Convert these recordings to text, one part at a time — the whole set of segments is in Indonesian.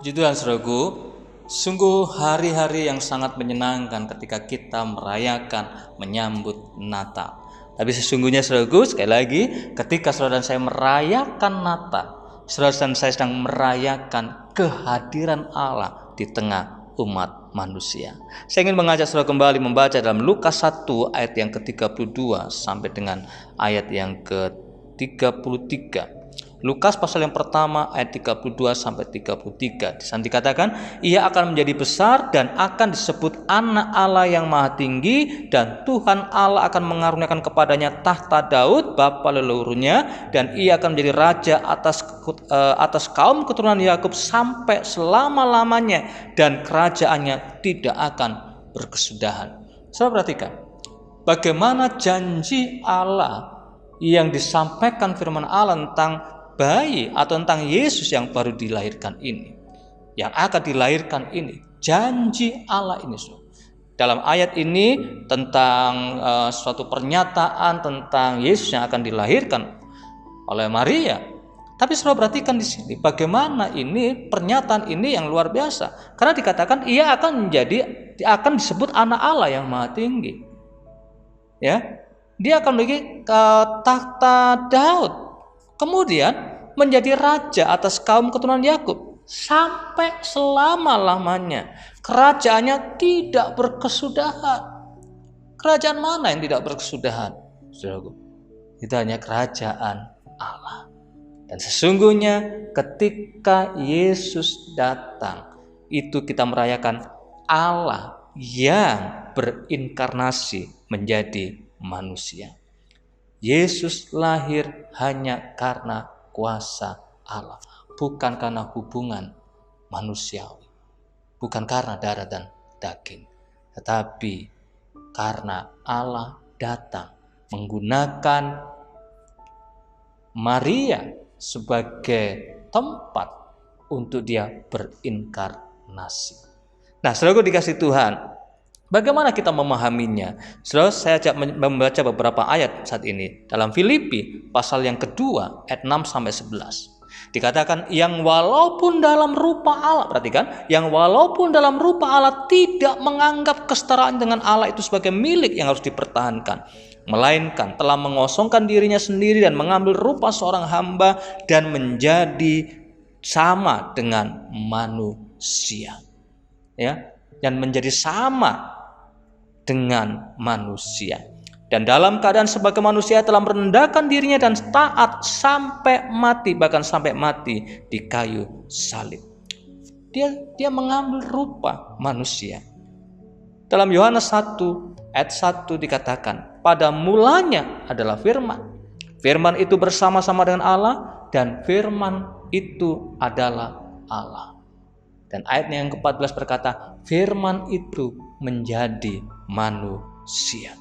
Puji Tuhan, saudaraku, sungguh hari-hari yang sangat menyenangkan ketika kita merayakan, menyambut Natal. Tapi sesungguhnya, saudaraku, sekali lagi, ketika saudara dan saya merayakan Natal, saudara dan saya sedang merayakan kehadiran Allah di tengah umat manusia. Saya ingin mengajak saudara kembali membaca dalam Lukas 1 ayat yang ke-32 sampai dengan ayat yang ke-33. Lukas pasal yang pertama ayat 32 sampai 33. Di sana dikatakan, ia akan menjadi besar dan akan disebut anak Allah yang maha tinggi, dan Tuhan Allah akan mengaruniakan kepadanya tahta Daud bapa leluhurnya, dan ia akan menjadi raja atas kaum keturunan Yakub sampai selama-lamanya, dan kerajaannya tidak akan berkesudahan. Saudara perhatikan bagaimana janji Allah yang disampaikan firman Allah tentang bayi atau tentang Yesus yang baru dilahirkan ini, yang akan dilahirkan ini, janji Allah ini. Dalam ayat ini tentang suatu pernyataan tentang Yesus yang akan dilahirkan oleh Maria. Tapi saudara perhatikan di sini bagaimana ini pernyataan ini yang luar biasa, karena dikatakan ia akan disebut anak Allah yang maha tinggi. Ya, dia akan memiliki tahta Daud. Kemudian menjadi raja atas kaum keturunan Yakub sampai selama-lamanya. Kerajaannya tidak berkesudahan. Kerajaan mana yang tidak berkesudahan? Saudaraku, itu hanya kerajaan Allah. Dan sesungguhnya ketika Yesus datang, itu kita merayakan Allah yang berinkarnasi menjadi manusia. Yesus lahir hanya karena kuasa Allah, bukan karena hubungan manusiawi, bukan karena darah dan daging, tetapi karena Allah datang menggunakan Maria sebagai tempat untuk dia berinkarnasi. Nah, saudaraku dikasih Tuhan, bagaimana kita memahaminya? Saudara, saya ajak membaca beberapa ayat saat ini. Dalam Filipi pasal yang kedua ayat 6 sampai 11. Dikatakan yang walaupun dalam rupa Allah, perhatikan, yang walaupun dalam rupa Allah tidak menganggap kesetaraan dengan Allah itu sebagai milik yang harus dipertahankan, melainkan telah mengosongkan dirinya sendiri dan mengambil rupa seorang hamba dan menjadi sama dengan manusia. Ya, dan menjadi sama dengan manusia, dan dalam keadaan sebagai manusia telah merendahkan dirinya dan taat sampai mati, bahkan sampai mati di kayu salib. Dia mengambil rupa manusia. Dalam Yohanes 1 ayat 1 dikatakan, pada mulanya adalah firman. Firman itu bersama-sama dengan Allah, dan firman itu adalah Allah. Dan ayatnya yang ke-14 berkata, firman itu menjadi manusia.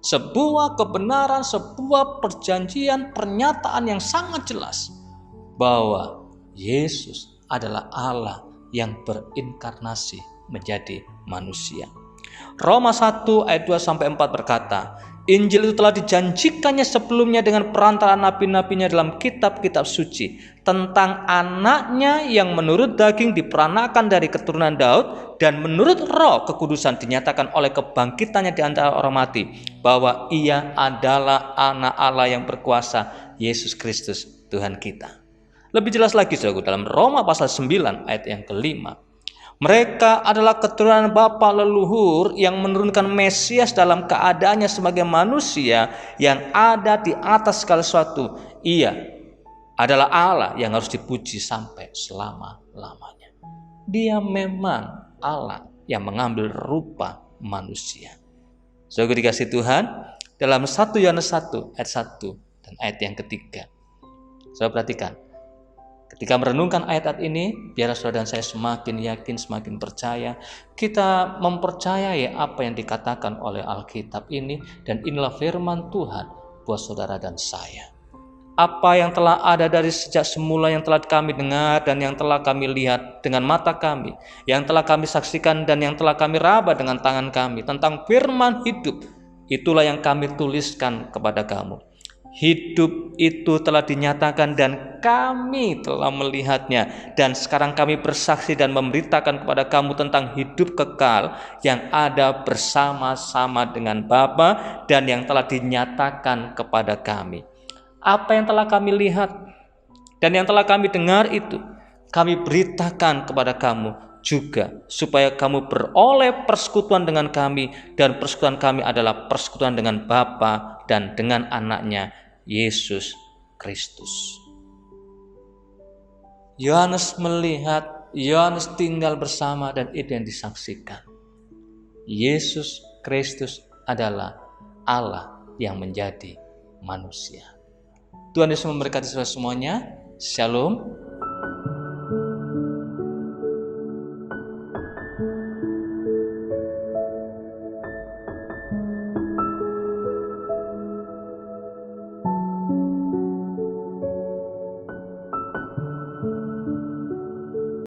Sebuah kebenaran, sebuah perjanjian, pernyataan yang sangat jelas bahwa Yesus adalah Allah yang berinkarnasi menjadi manusia. Roma 1 ayat 2 sampai 4 berkata, Injil itu telah dijanjikannya sebelumnya dengan perantaraan nabi-nabinya dalam kitab-kitab suci tentang anaknya yang menurut daging diperanakan dari keturunan Daud dan menurut roh kekudusan dinyatakan oleh kebangkitannya di antara orang mati, bahwa ia adalah anak Allah yang berkuasa, Yesus Kristus Tuhan kita. Lebih jelas lagi saudaraku, dalam Roma pasal 9 ayat yang kelima, mereka adalah keturunan bapa leluhur yang menurunkan Mesias dalam keadaannya sebagai manusia yang ada di atas segala sesuatu. Ia adalah Allah yang harus dipuji sampai selama-lamanya. Dia memang Allah yang mengambil rupa manusia. Saudara dikasih Tuhan, dalam 1 Yohanes 1 ayat 1 dan ayat yang ketiga, saudara perhatikan, ketika merenungkan ayat-ayat ini, biarlah saudara dan saya semakin yakin, semakin percaya. Kita mempercayai apa yang dikatakan oleh Alkitab ini, dan inilah firman Tuhan buat saudara dan saya. Apa yang telah ada dari sejak semula, yang telah kami dengar dan yang telah kami lihat dengan mata kami, yang telah kami saksikan dan yang telah kami raba dengan tangan kami tentang firman hidup, itulah yang kami tuliskan kepada kamu. Hidup itu telah dinyatakan dan kami telah melihatnya, dan sekarang kami bersaksi dan memberitakan kepada kamu tentang hidup kekal yang ada bersama-sama dengan Bapa dan yang telah dinyatakan kepada kami. Apa yang telah kami lihat dan yang telah kami dengar itu kami beritakan kepada kamu juga, supaya kamu beroleh persekutuan dengan kami, dan persekutuan kami adalah persekutuan dengan Bapa dan dengan anaknya Yesus Kristus. Yohanes melihat, Yohanes tinggal bersama, dan itu yang disaksikan. Yesus Kristus adalah Allah yang menjadi manusia. Tuhan Yesus memberkati saudara semuanya. Shalom.